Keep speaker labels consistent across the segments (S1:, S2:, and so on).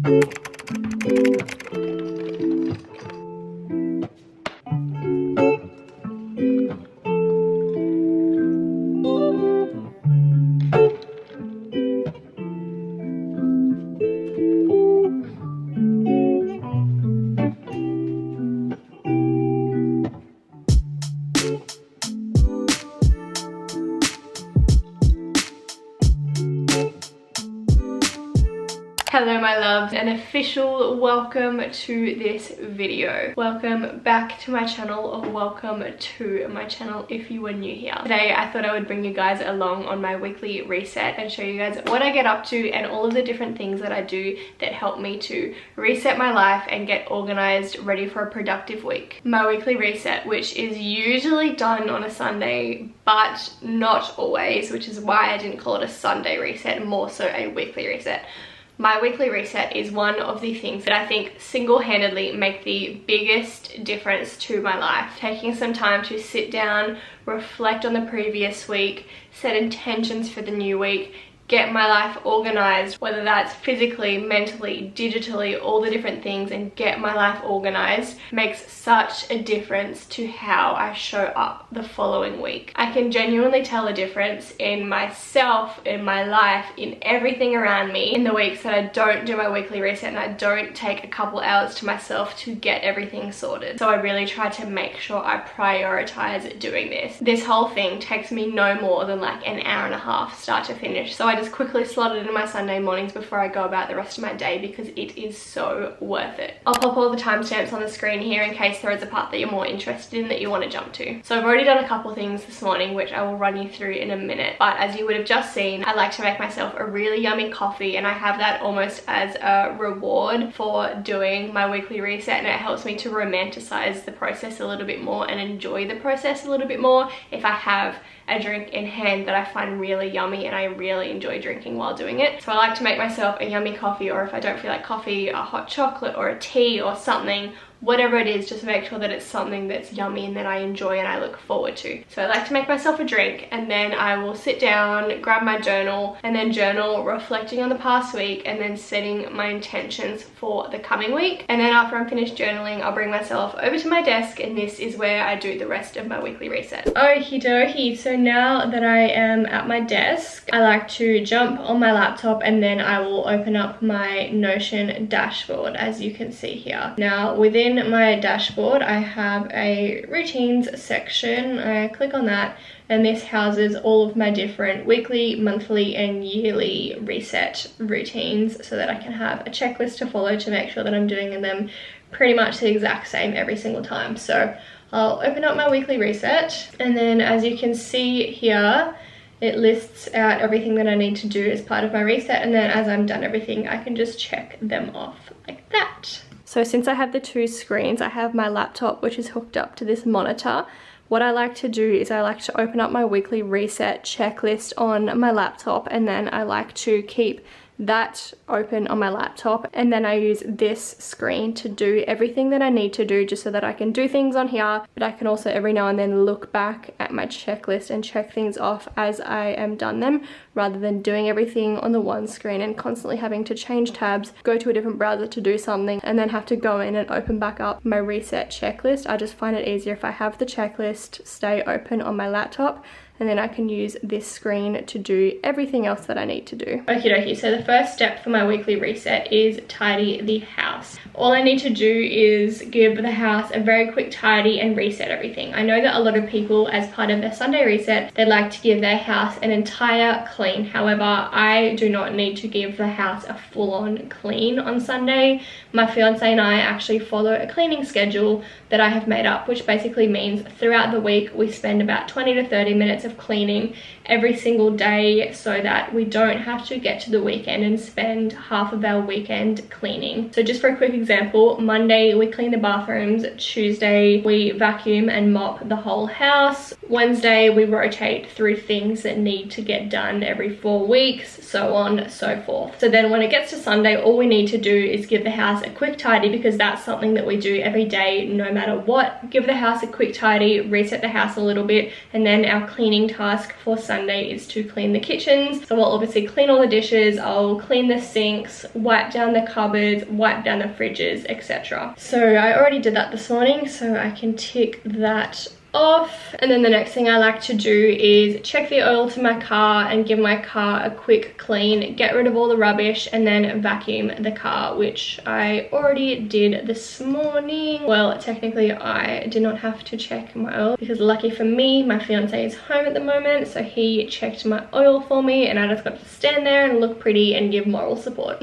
S1: Hello my loves, an official welcome to this video. Welcome back to my channel, or welcome to my channel if you were new here. Today I thought I would bring you guys along on my weekly reset and show you guys what I get up to and all of the different things that I do that help me to reset my life and get organized, ready for a productive week. My weekly reset, which is usually done on a Sunday but not always, which is why I didn't call it a Sunday reset, more so a weekly reset. My weekly reset is one of the things that I think single-handedly make the biggest difference to my life. Taking some time to sit down, reflect on the previous week, set intentions for the new week, get my life organized, whether that's physically, mentally, digitally, all the different things, and get my life organized makes such a difference to how I show up the following week. I can genuinely tell a difference in myself, in my life, in everything around me in the weeks that I don't do my weekly reset and I don't take a couple hours to myself to get everything sorted. So I really try to make sure I prioritize doing this. This whole thing takes me no more than like an hour and a half start to finish. So I just quickly slot it into my Sunday mornings before I go about the rest of my day because it is so worth it. I'll pop all the timestamps on the screen here in case there is a part that you're more interested in that you want to jump to. So I've already done a couple things this morning which I will run you through in a minute, but as you would have just seen, I like to make myself a really yummy coffee, and I have that almost as a reward for doing my weekly reset, and it helps me to romanticize the process a little bit more and enjoy the process a little bit more if I have a drink in hand that I find really yummy and I really enjoy drinking while doing it. So I like to make myself a yummy coffee, or if I don't feel like coffee, a hot chocolate or a tea or something, whatever it is, just make sure that it's something that's yummy and that I enjoy and I look forward to. So I like to make myself a drink, and then I will sit down, grab my journal, and then journal reflecting on the past week and then setting my intentions for the coming week. And then after I'm finished journaling, I'll bring myself over to my desk, and this is where I do the rest of my weekly reset. Okie dokie, so now that I am at my desk, I like to jump on my laptop and then I will open up my Notion dashboard, as you can see here. Now within my dashboard I have a routines section. I click on that and this houses all of my different weekly, monthly and yearly reset routines so that I can have a checklist to follow to make sure that I'm doing them pretty much the exact same every single time. So I'll open up my weekly reset, and then as you can see here, it lists out everything that I need to do as part of my reset, and then as I'm done everything, I can just check them off like that. So since I have the two screens, I have my laptop which is hooked up to this monitor. What I like to do is I like to open up my weekly reset checklist on my laptop, and then I like to keep that open on my laptop, and then I use this screen to do everything that I need to do, just so that I can do things on here, but I can also every now and then look back at my checklist and check things off as I am done them, rather than doing everything on the one screen and constantly having to change tabs, go to a different browser to do something, and then have to go in and open back up my reset checklist. I just find it easier if I have the checklist stay open on my laptop, and then I can use this screen to do everything else that I need to do. Okie dokie, so the first step for my weekly reset is tidy the house. All I need to do is give the house a very quick tidy and reset everything. I know that a lot of people, as part of their Sunday reset, they like to give their house an entire clean. However, I do not need to give the house a full-on clean on Sunday. My fiance and I actually follow a cleaning schedule that I have made up, which basically means throughout the week we spend about 20 to 30 minutes of cleaning every single day, so that we don't have to get to the weekend and spend half of our weekend cleaning. So just for a quick example, Monday we clean the bathrooms, Tuesday we vacuum and mop the whole house, Wednesday we rotate through things that need to get done every 4 weeks, so on so forth. So then when it gets to Sunday, all we need to do is give the house a quick tidy, because that's something that we do every day no matter what. Give the house a quick tidy, reset the house a little bit, and then our cleaning cleaning task for Sunday is to clean the kitchens. So I'll obviously clean all the dishes, I'll clean the sinks, wipe down the cupboards, wipe down the fridges, etc. So I already did that this morning, so I can tick that off. And then the next thing I like to do is check the oil to my car and give my car a quick clean, get rid of all the rubbish, and then vacuum the car, which I already did this morning. Well, technically I did not have to check my oil because lucky for me, my fiance is home at the moment, so he checked my oil for me and I just got to stand there and look pretty and give moral support.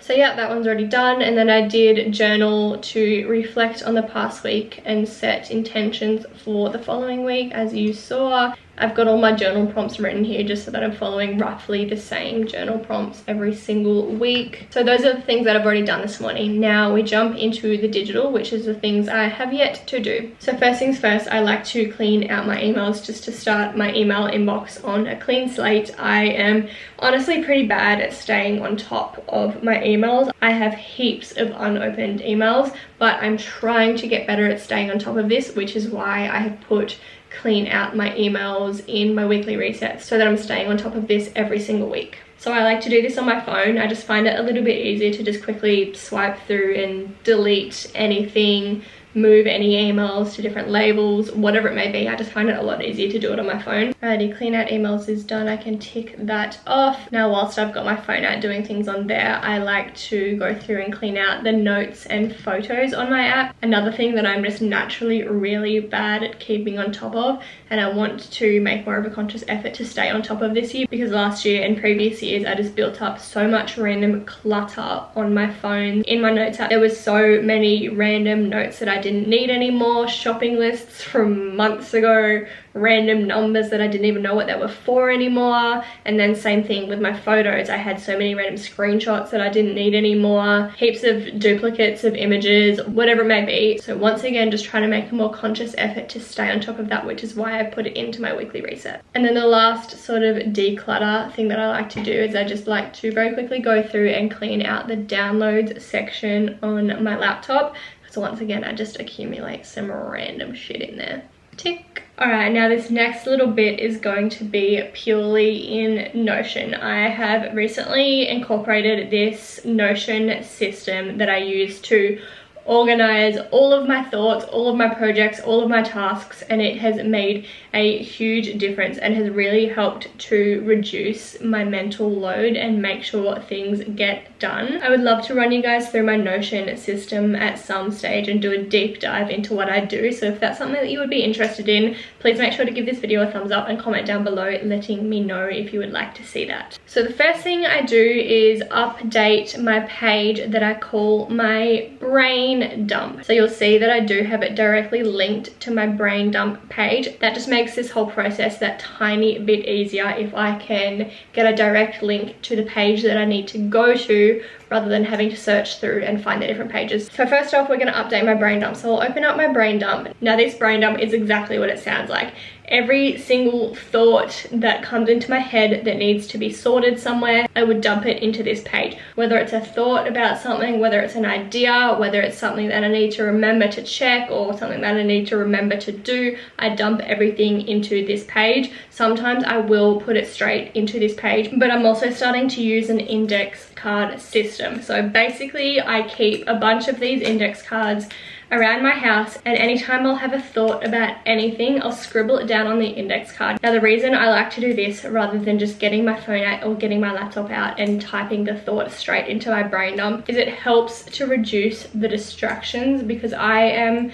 S1: So yeah, that one's already done. And then I did journal to reflect on the past week and set intentions for the following week. As you saw, I've got all my journal prompts written here just so that I'm following roughly the same journal prompts every single week. So those are the things that I've already done this morning. Now we jump into the digital, which is the things I have yet to do. So first things first, I like to clean out my emails just to start my email inbox on a clean slate. I am honestly pretty bad at staying on top of my emails. I have heaps of unopened emails, but I'm trying to get better at staying on top of this, which is why I have put clean out my emails in my weekly resets so that I'm staying on top of this every single week. So I like to do this on my phone. I just find it a little bit easier to just quickly swipe through and delete anything, move any emails to different labels, whatever it may be. I just find it a lot easier to do it on my phone. Alrighty, clean out emails is done. I can tick that off. Now, whilst I've got my phone out doing things on there, I like to go through and clean out the notes and photos on my app. Another thing that I'm just naturally really bad at keeping on top of, and I want to make more of a conscious effort to stay on top of this year, because last year and previous years I just built up so much random clutter on my phone. In my notes app, there was so many random notes that I didn't need anymore, shopping lists from months ago, random numbers that I didn't even know what they were for anymore. And then same thing with my photos. I had so many random screenshots that I didn't need anymore, heaps of duplicates of images, whatever it may be. So once again, just trying to make a more conscious effort to stay on top of that, which is why I put it into my weekly reset. And then the last sort of declutter thing that I like to do is I just like to very quickly go through and clean out the downloads section on my laptop. So once again, I just accumulate some random shit in there. Tick. Alright, now this next little bit is going to be purely in Notion. I have recently incorporated this Notion system that I use to organize all of my thoughts, all of my projects, all of my tasks, and it has made a huge difference and has really helped to reduce my mental load and make sure things get done. I would love to run you guys through my Notion system at some stage and do a deep dive into what I do. So if that's something that you would be interested in, please make sure to give this video a thumbs up and comment down below letting me know if you would like to see that. So the first thing I do is update my page that I call my brain dump. So you'll see that I do have it directly linked to my brain dump page. That just makes this whole process that tiny bit easier if I can get a direct link to the page that I need to go to rather than having to search through and find the different pages. So first off, we're going to update my brain dump. So I'll open up my brain dump. Now this brain dump is exactly what it sounds like. Every single thought that comes into my head that needs to be sorted somewhere, I would dump it into this page. Whether it's a thought about something, whether it's an idea, whether it's something that I need to remember to check or something that I need to remember to do, I dump everything into this page. Sometimes I will put it straight into this page, but I'm also starting to use an index card system. So basically I keep a bunch of these index cards around my house, and anytime I'll have a thought about anything, I'll scribble it down on the index card. Now the reason I like to do this rather than just getting my phone out or getting my laptop out and typing the thought straight into my brain dump is it helps to reduce the distractions, because I am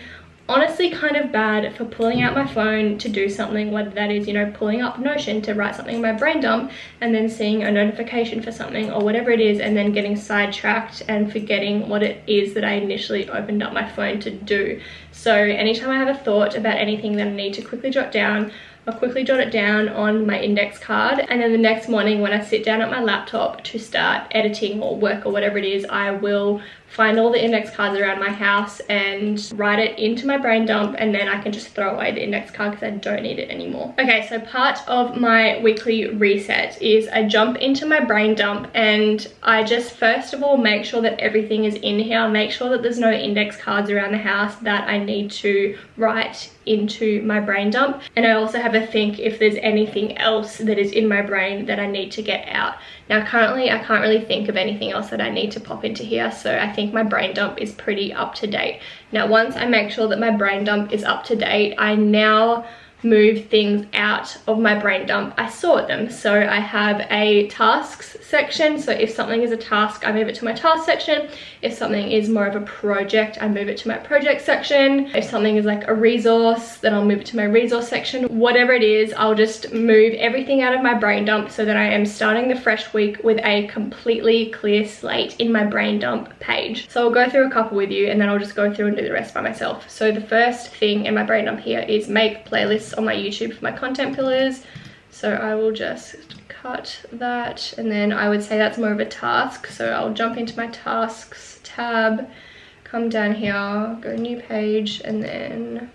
S1: honestly kind of bad for pulling out my phone to do something, whether that is, you know, pulling up Notion to write something in my brain dump and then seeing a notification for something or whatever it is and then getting sidetracked and forgetting what it is that I initially opened up my phone to do. So anytime I have a thought about anything that I need to quickly jot down, I'll quickly jot it down on my index card, and then the next morning when I sit down at my laptop to start editing or work or whatever it is, I will find all the index cards around my house and write it into my brain dump, and then I can just throw away the index card because I don't need it anymore. Okay, so part of my weekly reset is I jump into my brain dump and I just first of all make sure that everything is in here, make sure that there's no index cards around the house that I need to write into my brain dump. And I also have a think if there's anything else that is in my brain that I need to get out. Now currently I can't really think of anything else that I need to pop into here, so I think my brain dump is pretty up to date. Now once I make sure that my brain dump is up to date, I now move things out of my brain dump. I sort them, so I have a tasks section, so if something is a task I move it to my task section. If something is more of a project, I move it to my project section. If something is like a resource, then I'll move it to my resource section. Whatever it is, I'll just move everything out of my brain dump so that I am starting the fresh week with a completely clear slate in my brain dump page. So I'll go through a couple with you and then I'll just go through and do the rest by myself. So the first thing in my brain dump here is make playlists on my YouTube for my content pillars. So I will just cut that, and then I would say that's more of a task. So I'll jump into my tasks tab, come down here, go new page, and then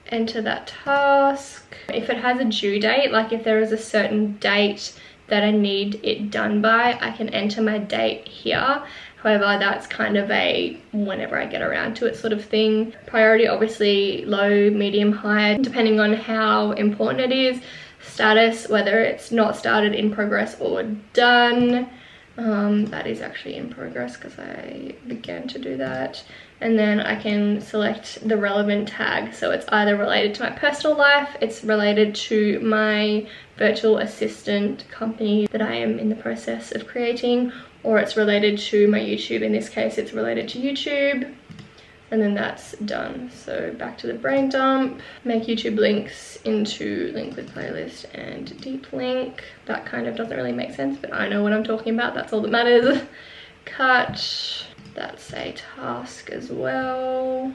S1: enter that task. If it has a due date, like if there is a certain date that I need it done by, I can enter my date here. However, that's kind of a whenever I get around to it sort of thing. Priority obviously low, medium, high, depending on how important it is. Status, whether it's not started, in progress, or done. That is actually in progress because I began to do that. And then I can select the relevant tag. So it's either related to my personal life, it's related to my virtual assistant company that I am in the process of creating, or it's related to my YouTube. In this case, it's related to YouTube. And then that's done. So back to the brain dump, make YouTube links into link with playlist and deep link. That kind of doesn't really make sense, but I know what I'm talking about. That's all that matters. Cut. That's a task as well.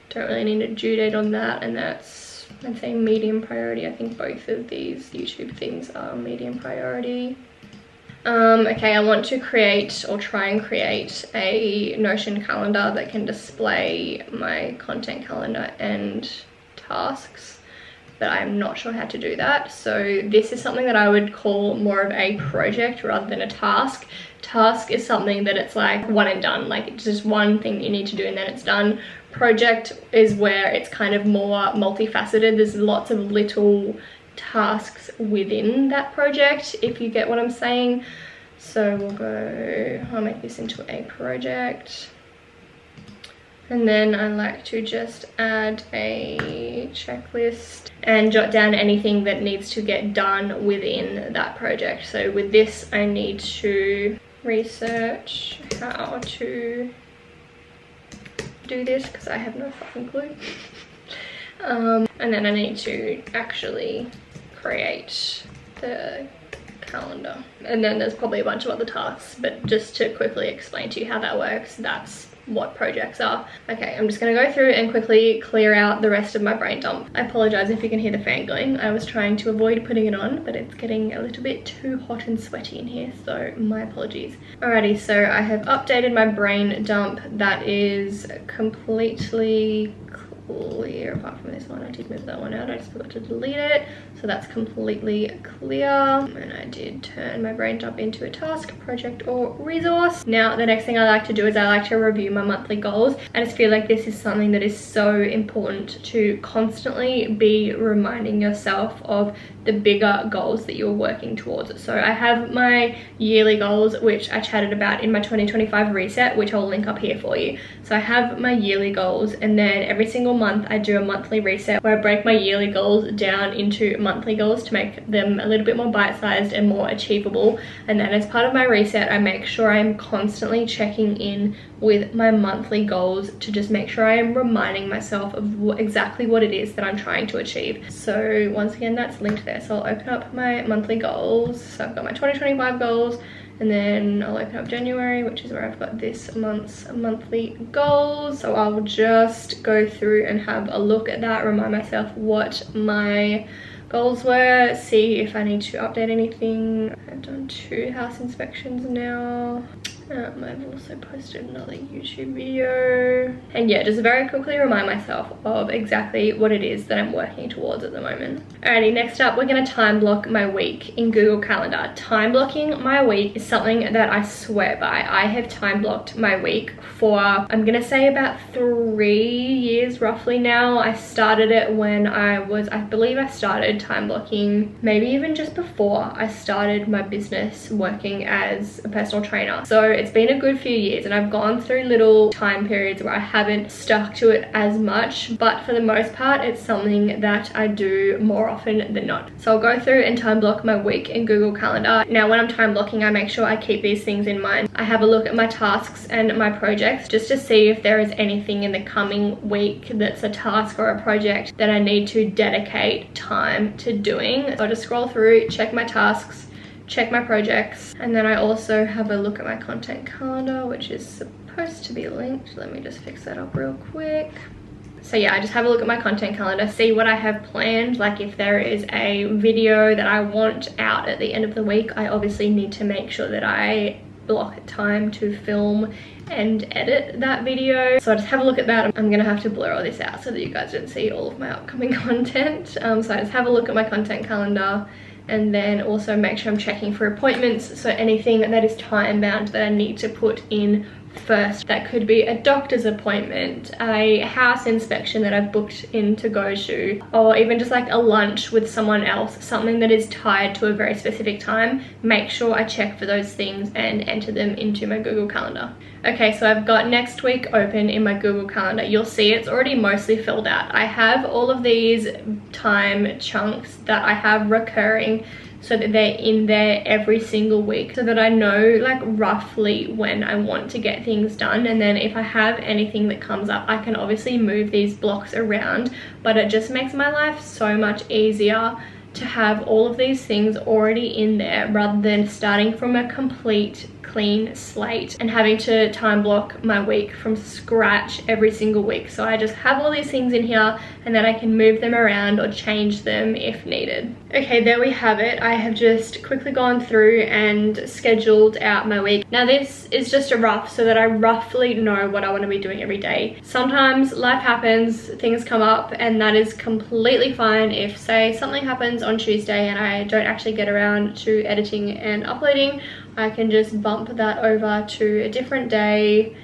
S1: Don't really need a due date on that, and that's, I'd say, medium priority. I think both of these YouTube things are medium priority. Okay, I want to create or try and create a Notion calendar that can display my content calendar and tasks, but I'm not sure how to do that. So this is something that I would call more of a project rather than a task. Task is something that it's like one and done, like it's just one thing you need to do and then it's done. Project is where it's kind of more multifaceted. There's lots of little tasks within that project, if you get what I'm saying. So we'll go, I'll make this into a project, and then I like to just add a checklist and jot down anything that needs to get done within that project. So with this, I need to research how to do this because I have no fucking clue. And then I need to actually create the calendar, and then there's probably a bunch of other tasks, but just to quickly explain to you how that works, that's what projects are. Okay, I'm just going to go through and quickly clear out the rest of my brain dump. I apologize if you can hear the fan going. I was trying to avoid putting it on, but it's getting a little bit too hot and sweaty in here, so my apologies. Alrighty, so I have updated my brain dump. That is completely clear, apart from this one. I did move that one out, I just forgot to delete it, so that's completely clear. And I did turn my brain dump into a task, project, or resource. Now the next thing I like to do is I like to review my monthly goals. I just feel like this is something that is so important to constantly be reminding yourself of the bigger goals that you're working towards. So I have my yearly goals, which I chatted about in my 2025 reset, which I'll link up here for you. So I have my yearly goals, and then every single month I do a monthly reset where I break my yearly goals down into monthly goals to make them a little bit more bite-sized and more achievable. And then as part of my reset, I make sure I'm constantly checking in with my monthly goals to just make sure I am reminding myself of exactly what it is that I'm trying to achieve. So once again, that's linked there. So I'll open up my monthly goals. So I've got my 2025 goals, and then I'll open up January, which is where I've got this month's monthly goals. So I'll just go through and have a look at that, remind myself what my goals were, see if I need to update anything. I've done 2 house inspections now. I've also posted another YouTube video. And yeah, just very quickly remind myself of exactly what it is that I'm working towards at the moment. Alrighty, next up, we're gonna time block my week in Google Calendar. Time blocking my week is something that I swear by. I have time blocked my week for, I'm gonna say about 3 years roughly now. I started it when I believe I started time blocking maybe even just before I started my business working as a personal trainer. So it's been a good few years and I've gone through little time periods where I haven't stuck to it as much, but for the most part it's something that I do more often than not. So I'll go through and time block my week in Google Calendar. Now when I'm time blocking, I make sure I keep these things in mind. I have a look at my tasks and my projects just to see if there is anything in the coming week that's a task or a project that I need to dedicate time to doing. So I'll just scroll through, check my tasks, check my projects, and then I also have a look at my content calendar, which is supposed to be linked. Let me just fix that up real quick. So yeah, I just have a look at my content calendar, see what I have planned. Like if there is a video that I want out at the end of the week, I obviously need to make sure that I block time to film and edit that video. So I just have a look at that. I'm gonna have to blur all this out so that you guys don't see all of my upcoming content. So I just have a look at my content calendar, and then also make sure I'm checking for appointments. So anything that is time bound that I need to put in first. That could be a doctor's appointment, a house inspection that I've booked in to go to, or even just like a lunch with someone else, something that is tied to a very specific time. Make sure I check for those things and enter them into my Google Calendar. Okay, so I've got next week open in my Google Calendar. You'll see it's already mostly filled out. I have all of these time chunks that I have recurring so that they're in there every single week, so that I know like roughly when I want to get things done. And then if I have anything that comes up, I can obviously move these blocks around, but it just makes my life so much easier to have all of these things already in there rather than starting from a complete clean slate and having to time block my week from scratch every single week. So I just have all these things in here and then I can move them around or change them if needed. Okay, there we have it. I have just quickly gone through and scheduled out my week. Now this is just a rough so that I roughly know what I want to be doing every day. Sometimes life happens, things come up, and that is completely fine. If say something happens on Tuesday and I don't actually get around to editing and uploading, I can just bump that over to a different day,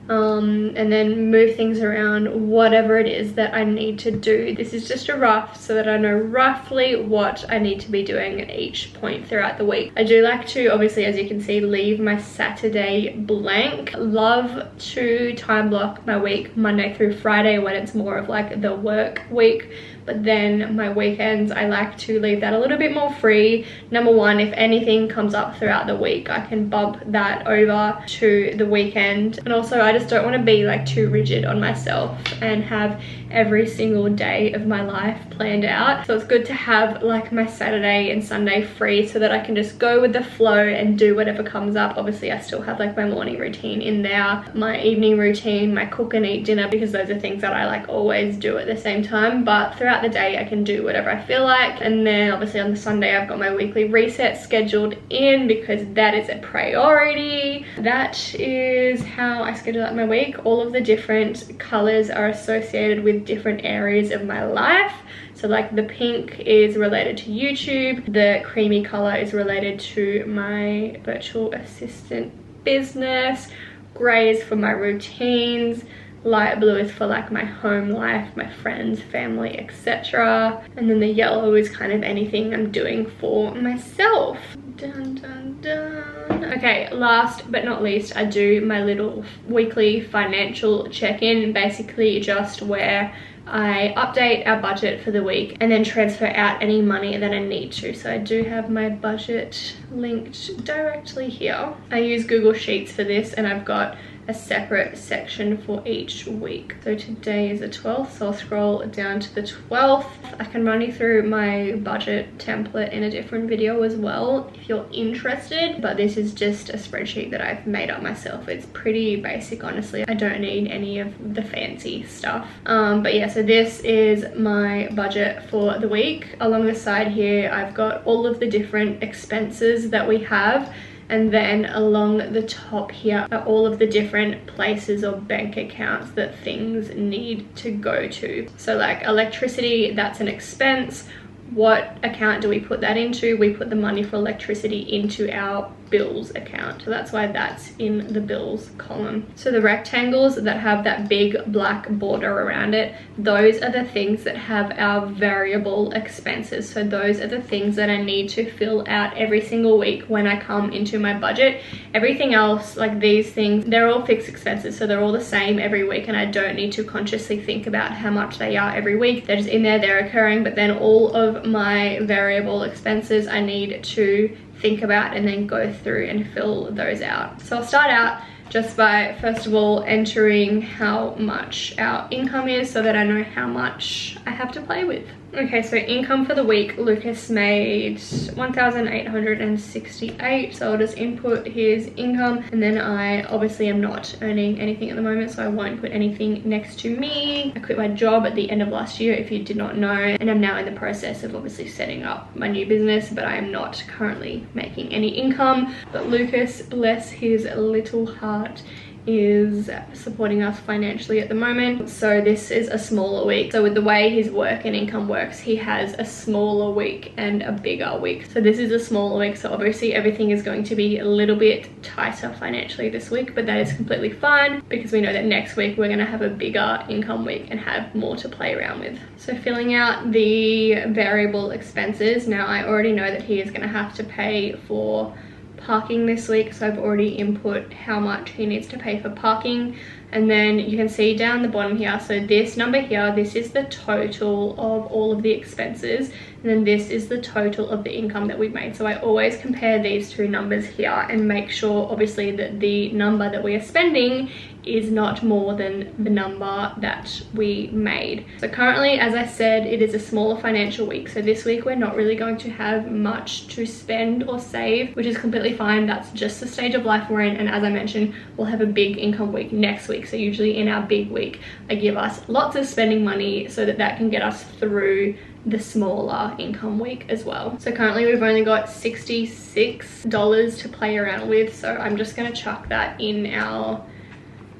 S1: and then move things around, whatever it is that I need to do. This is just a rough so that I know roughly what I need to be doing at each point throughout the week. I do like to, obviously, as you can see, leave my Saturday blank. Love to time block my week Monday through Friday when it's more of like the work week. But then my weekends, I like to leave that a little bit more free. Number one, if anything comes up throughout the week, I can bump that over to the weekend. And also I just don't want to be like too rigid on myself and have every single day of my life planned out. So it's good to have like my Saturday and Sunday free so that I can just go with the flow and do whatever comes up. Obviously I still have like my morning routine in there, my evening routine, my cook and eat dinner, because those are things that I like always do at the same time. But throughout the day I can do whatever I feel like. And then obviously on the Sunday I've got my weekly reset scheduled in because that is a priority. That is how I schedule out my week. All of the different colors are associated with different areas of my life. So like the pink is related to YouTube, the creamy color is related to my virtual assistant business, gray is for my routines, light blue is for like my home life, my friends, family, etc. And then the yellow is kind of anything I'm doing for myself. Dun, dun, dun. Okay, last but not least, I do my little weekly financial check-in, basically just where I update our budget for the week and then transfer out any money that I need to. So I do have my budget linked directly here. I use Google Sheets for this and I've got a separate section for each week. So today is the 12th, so I'll scroll down to the 12th. I can run you through my budget template in a different video as well if you're interested, but this is just a spreadsheet that I've made up myself. It's pretty basic, honestly. I don't need any of the fancy stuff. But yeah, so this is my budget for the week. Along the side here, I've got all of the different expenses that we have. and then along the top here are all of the different places or bank accounts that things need to go to. So like electricity, that's an expense. What account do we put that into? We put the money for electricity into our bills account. So that's why that's in the bills column. So the rectangles that have that big black border around it, those are the things that have our variable expenses. So those are the things that I need to fill out every single week when I come into my budget. Everything else, like these things, they're all fixed expenses. So they're all the same every week, and I don't need to consciously think about how much they are every week. They're just in there, they're occurring. But then all of my variable expenses I need to think about and then go through and fill those out. So I'll start out just by first of all entering how much our income is so that I know how much I have to play with. Okay, so income for the week, Lucas made 1,868, so I'll just input his income, and then I obviously am not earning anything at the moment, so I won't put anything next to me. I quit my job at the end of last year, if you did not know, and I'm now in the process of obviously setting up my new business, but I am not currently making any income. But Lucas, bless his little heart, is supporting us financially at the moment. So this is a smaller week. So with the way his work and income works, he has a smaller week and a bigger week. So this is a smaller week, so obviously everything is going to be a little bit tighter financially this week, but that is completely fine because we know that next week we're going to have a bigger income week and have more to play around with. So filling out the variable expenses, now I already know that he is going to have to pay for parking this week, so I've already input how much he needs to pay for parking. And then you can see down the bottom here, so this number here, this is the total of all of the expenses, and then this is the total of the income that we've made. So I always compare these two numbers here and make sure obviously that the number that we are spending is not more than the number that we made. So currently, as I said, it is a smaller financial week, so this week we're not really going to have much to spend or save, which is completely fine. That's just the stage of life we're in, and as I mentioned, we'll have a big income week next week. So usually in our big week, I give us lots of spending money so that that can get us through the smaller income week as well. So currently we've only got $66 to play around with, so I'm just going to chuck that in our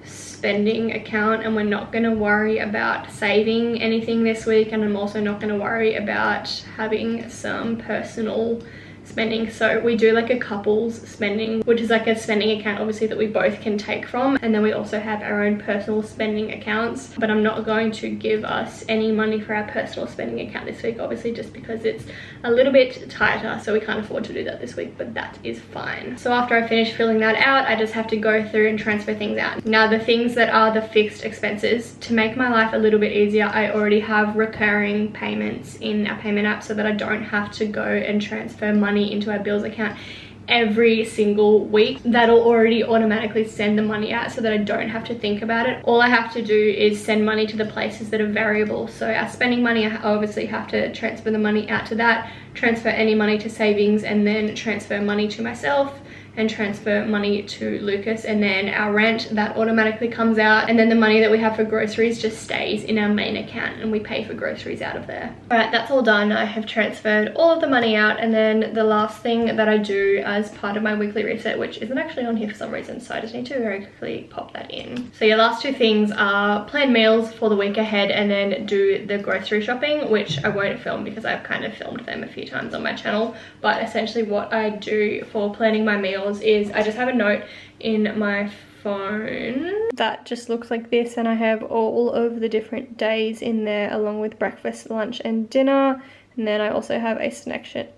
S1: spending account, and we're not going to worry about saving anything this week, and I'm also not going to worry about having some personal spending. So we do like a couples spending, which is like a spending account obviously that we both can take from, and then we also have our own personal spending accounts, but I'm not going to give us any money for our personal spending account this week, obviously just because it's a little bit tighter, so we can't afford to do that this week, but that is fine. So after I finish filling that out, I just have to go through and transfer things out. Now the things that are the fixed expenses, to make my life a little bit easier, I already have recurring payments in our payment app so that I don't have to go and transfer money into our bills account every single week. That'll already automatically send the money out so that I don't have to think about it. All I have to do is send money to the places that are variable. So our spending money, I obviously have to transfer the money out to that, transfer any money to savings, and then transfer money to myself and transfer money to Lucas, and then our rent, that automatically comes out, and then the money that we have for groceries just stays in our main account and we pay for groceries out of there. All right, that's all done. I have transferred all of the money out, and then the last thing that I do as part of my weekly reset, which isn't actually on here for some reason, so I just need to very quickly pop that in. So your last two things are plan meals for the week ahead and then do the grocery shopping, which I won't film because I've kind of filmed them a few times on my channel. But essentially what I do for planning my meals is I just have a note in my phone that just looks like this, and I have all of the different days in there along with breakfast, lunch and dinner, and then I also have a section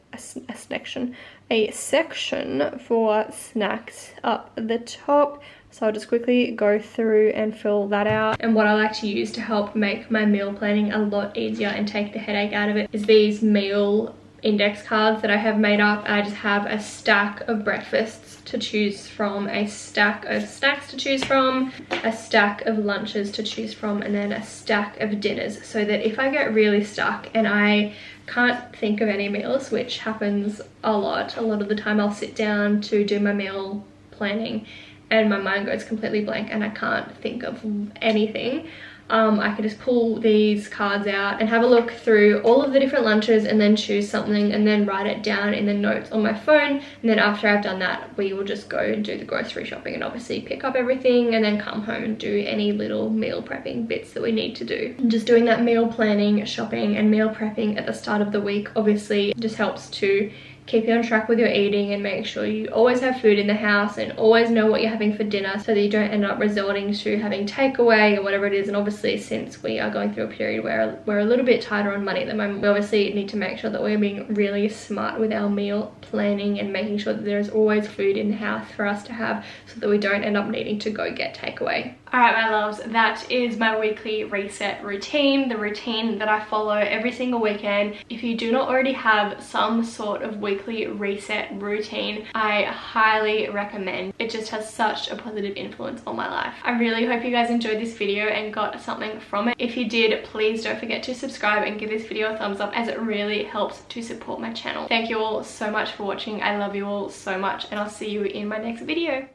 S1: for snacks up the top. So I'll just quickly go through and fill that out. And what I like to use to help make my meal planning a lot easier and take the headache out of it is these meal index cards that I have made up. I just have a stack of breakfasts to choose from, a stack of snacks to choose from, a stack of lunches to choose from, and then a stack of dinners, so that if I get really stuck and I can't think of any meals, which happens a lot of the time, I'll sit down to do my meal planning and my mind goes completely blank and I can't think of anything. I can just pull these cards out and have a look through all of the different lunches and then choose something and then write it down in the notes on my phone. And then after I've done that, we will just go and do the grocery shopping and obviously pick up everything and then come home and do any little meal prepping bits that we need to do. And just doing that meal planning, shopping and meal prepping at the start of the week obviously just helps to keep you on track with your eating and make sure you always have food in the house and always know what you're having for dinner so that you don't end up resorting to having takeaway or whatever it is. And obviously, since we are going through a period where we're a little bit tighter on money at the moment, we obviously need to make sure that we're being really smart with our meal planning and making sure that there's always food in the house for us to have so that we don't end up needing to go get takeaway. Alright my loves, that is my weekly reset routine, the routine that I follow every single weekend. If you do not already have some sort of weekly reset routine, I highly recommend. It just has such a positive influence on my life. I really hope you guys enjoyed this video and got something from it. If you did, please don't forget to subscribe and give this video a thumbs up, as it really helps to support my channel. Thank you all so much for watching. I love you all so much, and I'll see you in my next video.